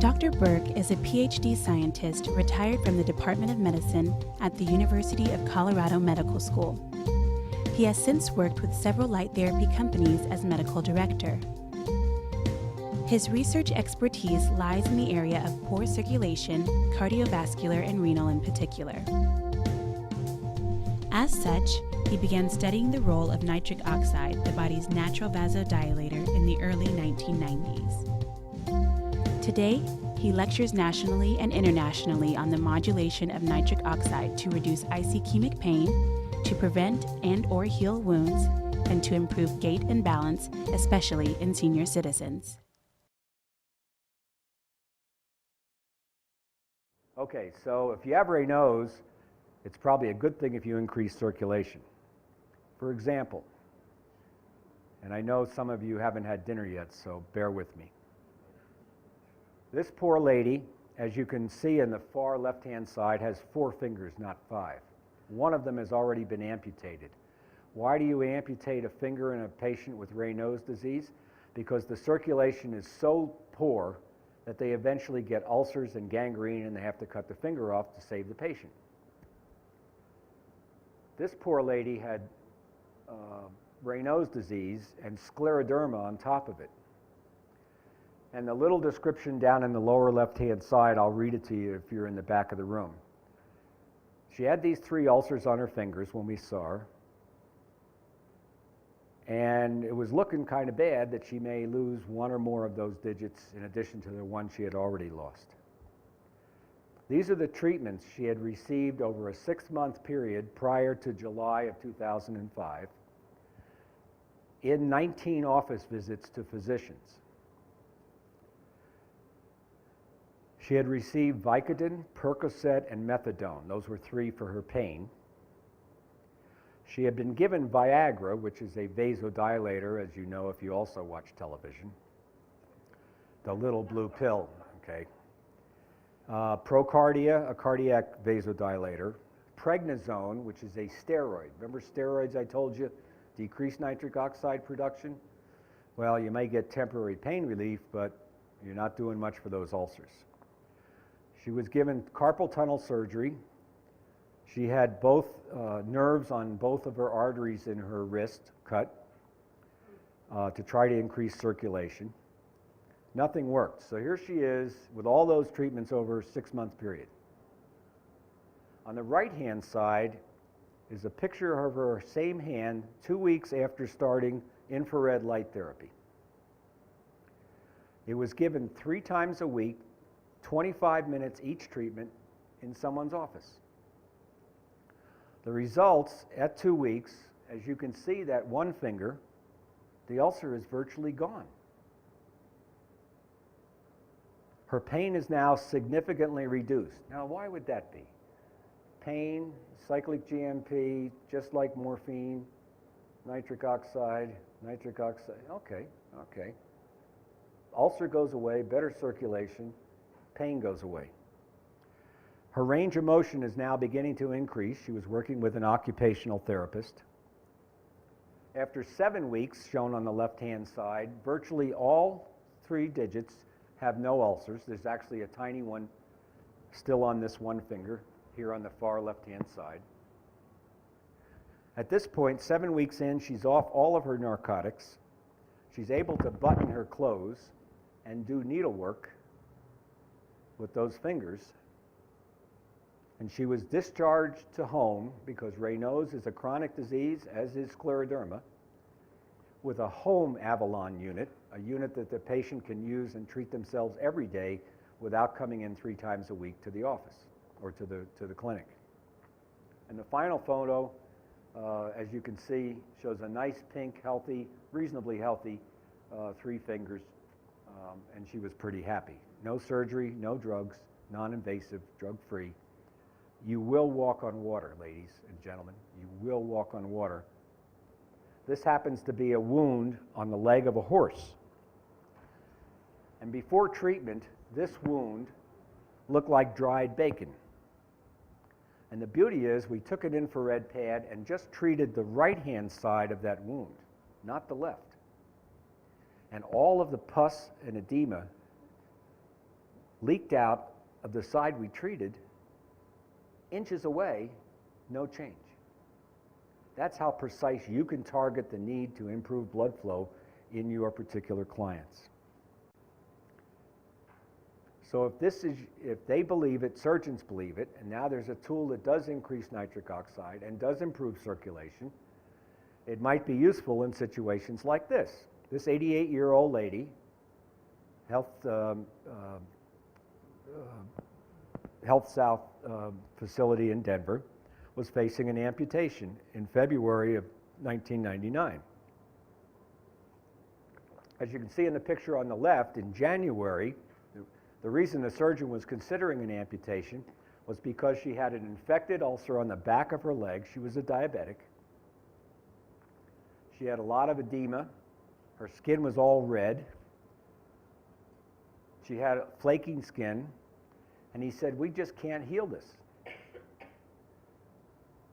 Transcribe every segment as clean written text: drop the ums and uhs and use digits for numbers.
Dr. Burke is a PhD scientist retired from the Department of Medicine at the University of Colorado Medical School. He has since worked with several light therapy companies as medical director. His research expertise lies in the area of poor circulation, cardiovascular, and renal in particular. As such, he began studying the role of nitric oxide, the body's natural vasodilator, in the early 1990s. Today, he lectures nationally and internationally on the modulation of nitric oxide to reduce ischemic pain, to prevent and/or heal wounds, and to improve gait and balance, especially in senior citizens. Okay, so if you have Raynaud's, it's probably a good thing if you increase circulation. For example, and I know some of you haven't had dinner yet, so bear with me. This poor lady, as you can see in the far left-hand side, has 4 fingers, not 5. One of them has already been amputated. Why do you amputate a finger in a patient with Raynaud's disease? Because the circulation is so poor that they eventually get ulcers and gangrene and they have to cut the finger off to save the patient. This poor lady had Raynaud's disease and scleroderma on top of it. And the little description down in the lower left-hand side, I'll read it to you if you're in the back of the room. She had these 3 ulcers on her fingers when we saw her. And it was looking kind of bad that she may lose 1 or more of those digits in addition to the one she had already lost. These are the treatments she had received over a 6-month period prior to July of 2005 in 19 office visits to physicians. She had received Vicodin, Percocet, and Methadone. Those were 3 for her pain. She had been given Viagra, which is a vasodilator, as you know if you also watch television. The little blue pill, okay. Procardia, a cardiac vasodilator. Prednisone, which is a steroid. Remember steroids I told you decrease nitric oxide production? Well, you may get temporary pain relief, but you're not doing much for those ulcers. She was given carpal tunnel surgery. She had both nerves on both of her arteries in her wrist cut to try to increase circulation. Nothing worked. So here she is with all those treatments over a 6-month period. On the right-hand side is a picture of her same hand 2 weeks after starting infrared light therapy. It was given 3 times a week, 25 minutes each treatment in someone's office. The results at 2 weeks, as you can see that one finger, the ulcer is virtually gone. Her pain is now significantly reduced. Now, why would that be? Pain, cyclic GMP, just like morphine, nitric oxide, okay. Ulcer goes away, better circulation, pain goes away. Her range of motion is now beginning to increase. She was working with an occupational therapist. After 7 weeks, shown on the left-hand side, virtually all 3 digits have no ulcers. There's actually a tiny one still on this one finger, here on the far left-hand side. At this point, 7 weeks in, she's off all of her narcotics. She's able to button her clothes and do needlework with those fingers. And she was discharged to home because Raynaud's is a chronic disease, as is scleroderma, with a home Avalon unit, a unit that the patient can use and treat themselves every day without coming in 3 times a week to the office or to the clinic. And the final photo, as you can see, shows a nice pink, healthy, reasonably healthy 3 fingers, and she was pretty happy. No surgery, no drugs, non-invasive, drug-free. You will walk on water, ladies and gentlemen. You will walk on water. This happens to be a wound on the leg of a horse. And before treatment, this wound looked like dried bacon. And the beauty is we took an infrared pad and just treated the right-hand side of that wound, not the left. And all of the pus and edema leaked out of the side we treated, inches away, no change. That's how precise you can target the need to improve blood flow in your particular clients. So if they believe it, surgeons believe it, and now there's a tool that does increase nitric oxide and does improve circulation, it might be useful in situations like this. This 88-year-old lady, Health South facility in Denver, was facing an amputation in February of 1999. As you can see in the picture on the left, in January, the reason the surgeon was considering an amputation was because she had an infected ulcer on the back of her leg. She was a diabetic. She had a lot of edema. Her skin was all red. She had flaking skin. And he said, we just can't heal this.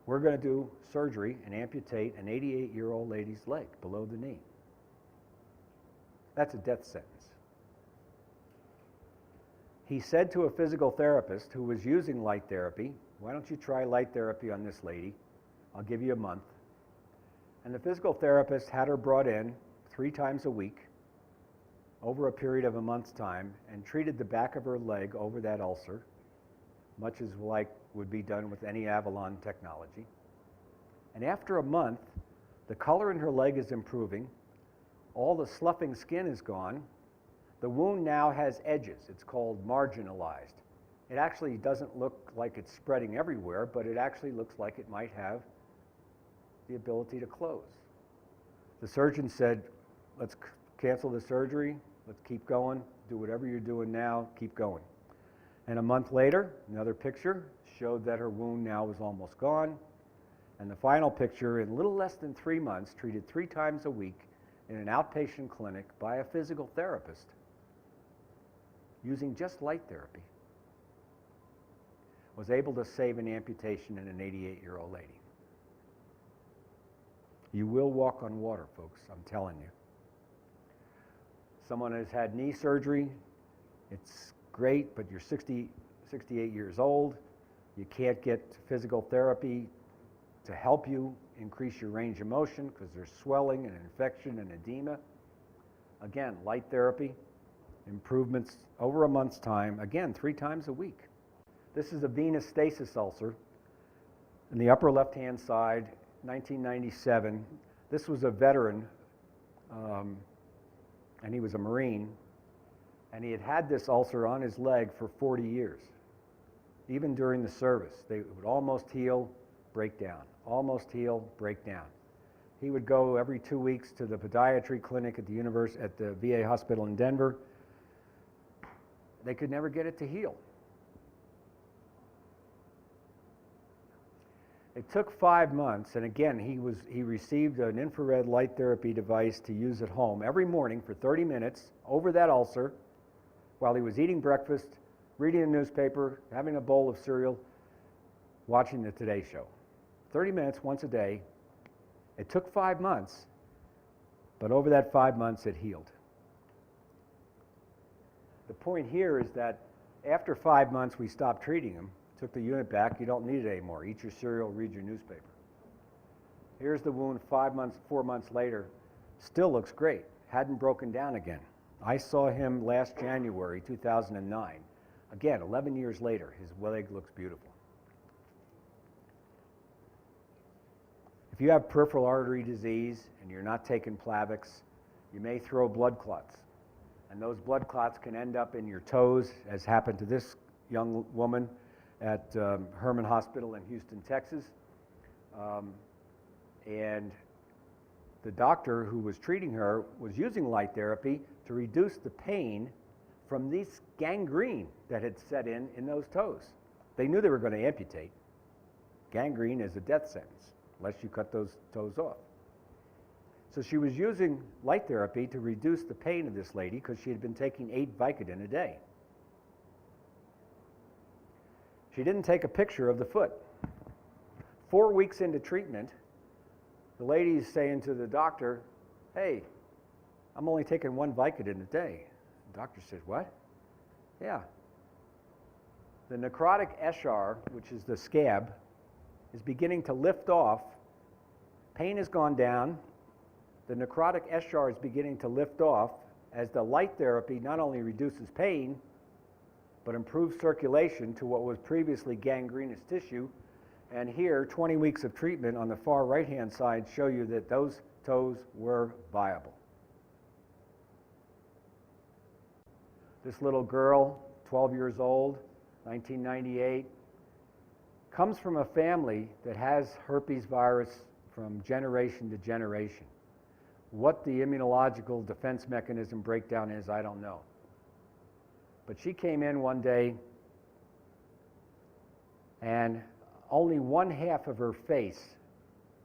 We're going to do surgery and amputate an 88-year-old lady's leg below the knee. That's a death sentence. He said to a physical therapist who was using light therapy, why don't you try light therapy on this lady? I'll give you a month. And the physical therapist had her brought in 3 times a week over a period of a month's time and treated the back of her leg over that ulcer, much as like would be done with any Avalon technology. And after a month, the color in her leg is improving, all the sloughing skin is gone, the wound now has edges. It's called marginalized. It actually doesn't look like it's spreading everywhere, but it actually looks like it might have the ability to close. The surgeon said, let's cancel the surgery, let's keep going, do whatever you're doing now, keep going. And a month later, another picture showed that her wound now was almost gone. And the final picture, in a little less than 3 months, treated 3 times a week in an outpatient clinic by a physical therapist using just light therapy, was able to save an amputation in an 88-year-old lady. You will walk on water, folks, I'm telling you. Someone has had knee surgery, it's great, but you're 68 years old, you can't get physical therapy to help you increase your range of motion because there's swelling and infection and edema. Again, light therapy, improvements over a month's time, again, 3 times a week. This is a venous stasis ulcer in the upper left-hand side, 1997. This was a veteran, and he was a Marine, and he had had this ulcer on his leg for 40 years. Even during the service, they would almost heal, break down, almost heal, break down. He would go every 2 weeks to the podiatry clinic at the VA hospital in Denver. They could never get it to heal. It took 5 months, and again, he received an infrared light therapy device to use at home every morning for 30 minutes over that ulcer while he was eating breakfast, reading a newspaper, having a bowl of cereal, watching the Today Show. 30 minutes once a day. It took 5 months, but over that 5 months it healed. The point here is that after 5 months we stopped treating him, took the unit back, you don't need it anymore. Eat your cereal, read your newspaper. Here's the wound 4 months later, still looks great, hadn't broken down again. I saw him last January, 2009. Again, 11 years later, his leg looks beautiful. If you have peripheral artery disease and you're not taking Plavix, you may throw blood clots. And those blood clots can end up in your toes, as happened to this young woman at Herman Hospital in Houston, Texas. And the doctor who was treating her was using light therapy to reduce the pain from this gangrene that had set in those toes. They knew they were going to amputate. Gangrene is a death sentence, unless you cut those toes off. So she was using light therapy to reduce the pain of this lady because she had been taking 8 Vicodin a day. She didn't take a picture of the foot. 4 weeks into treatment, the lady's saying to the doctor, hey, I'm only taking 1 Vicodin a day. The doctor said, what? Yeah. The necrotic F.I.R, which is the scab, is beginning to lift off. Pain has gone down. The necrotic F.I.R is beginning to lift off as the light therapy not only reduces pain, but improves circulation to what was previously gangrenous tissue. And here, 20 weeks of treatment on the far right-hand side show you that those toes were viable. This little girl, 12 years old, 1998, comes from a family that has herpes virus from generation to generation. What the immunological defense mechanism breakdown is, I don't know. But she came in one day and only one half of her face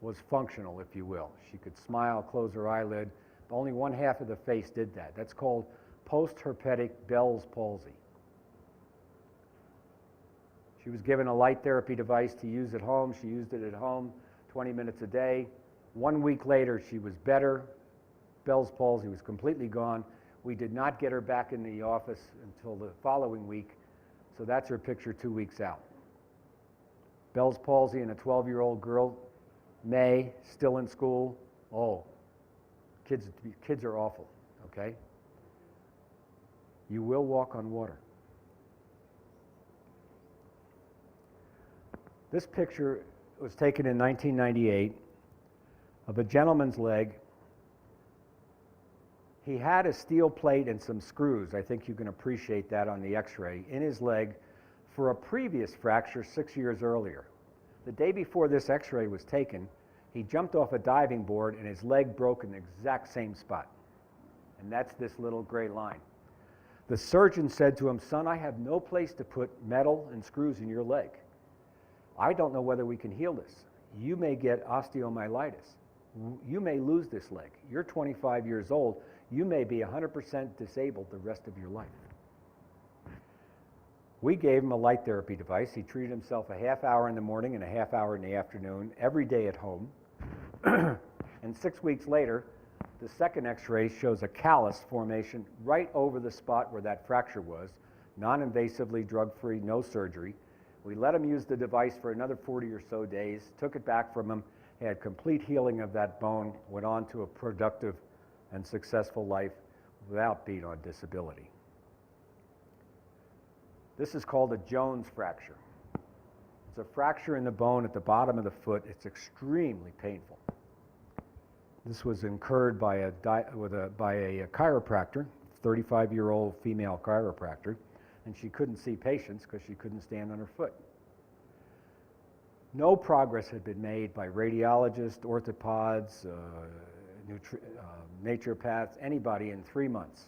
was functional, if you will. She could smile, close her eyelid, but only one half of the face did that. That's called post-herpetic Bell's palsy. She was given a light therapy device to use at home. She used it at home 20 minutes a day. 1 week later, she was better. Bell's palsy was completely gone. We did not get her back in the office until the following week, so that's her picture 2 weeks out. Bell's palsy in a 12-year-old girl, May, still in school. Oh, kids are awful, okay? You will walk on water. This picture was taken in 1998 of a gentleman's leg. He had a steel plate and some screws, I think you can appreciate that on the x-ray, in his leg for a previous fracture 6 years earlier. The day before this x-ray was taken, he jumped off a diving board and his leg broke in the exact same spot. And that's this little gray line. The surgeon said to him, "Son, I have no place to put metal and screws in your leg. I don't know whether we can heal this. You may get osteomyelitis. You may lose this leg. You're 25 years old. You may be 100% disabled the rest of your life." We gave him a light therapy device. He treated himself a half hour in the morning and a half hour in the afternoon, every day at home. And 6 weeks later, the second x-ray shows a callus formation right over the spot where that fracture was, non-invasively, drug-free, no surgery. We let him use the device for another 40 or so days, took it back from him, had complete healing of that bone, went on to a productive and successful life without being on disability. This is called a Jones fracture. It's a fracture in the bone at the bottom of the foot. It's extremely painful. This was incurred by a chiropractor, 35-year-old female chiropractor, and she couldn't see patients because she couldn't stand on her foot. No progress had been made by radiologists, orthopods, naturopaths, anybody in 3 months.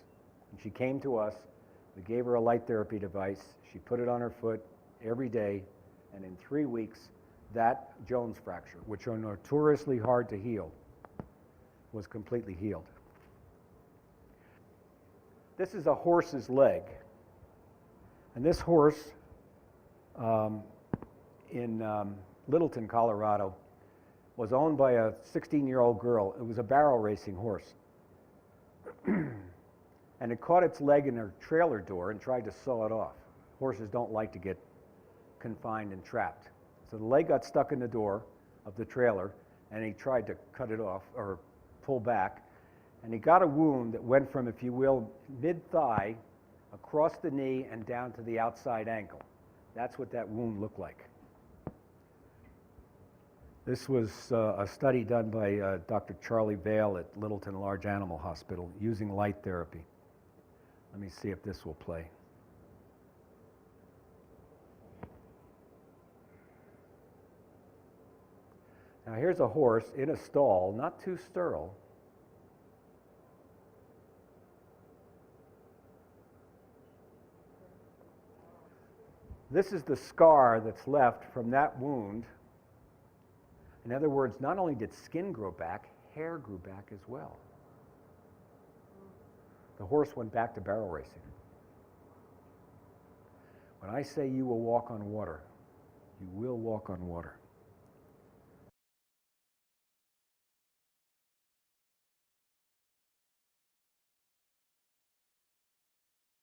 And she came to us, we gave her a light therapy device, she put it on her foot every day, and in 3 weeks, that Jones fracture, which are notoriously hard to heal, was completely healed. This is a horse's leg. And this horse in Littleton, Colorado, was owned by a 16-year-old girl. It was a barrel racing horse. And it caught its leg in her trailer door and tried to saw it off. Horses don't like to get confined and trapped. So the leg got stuck in the door of the trailer, and he tried to cut it off or pull back. And he got a wound that went from, if you will, mid-thigh across the knee and down to the outside ankle. That's what that wound looked like. This was a study done by Dr. Charlie Vail at Littleton Large Animal Hospital using light therapy. Let me see if this will play. Now here's a horse in a stall, not too sterile. This is the scar that's left from that wound. In other words, not only did skin grow back, hair grew back as well. The horse went back to barrel racing. When I say you will walk on water, you will walk on water.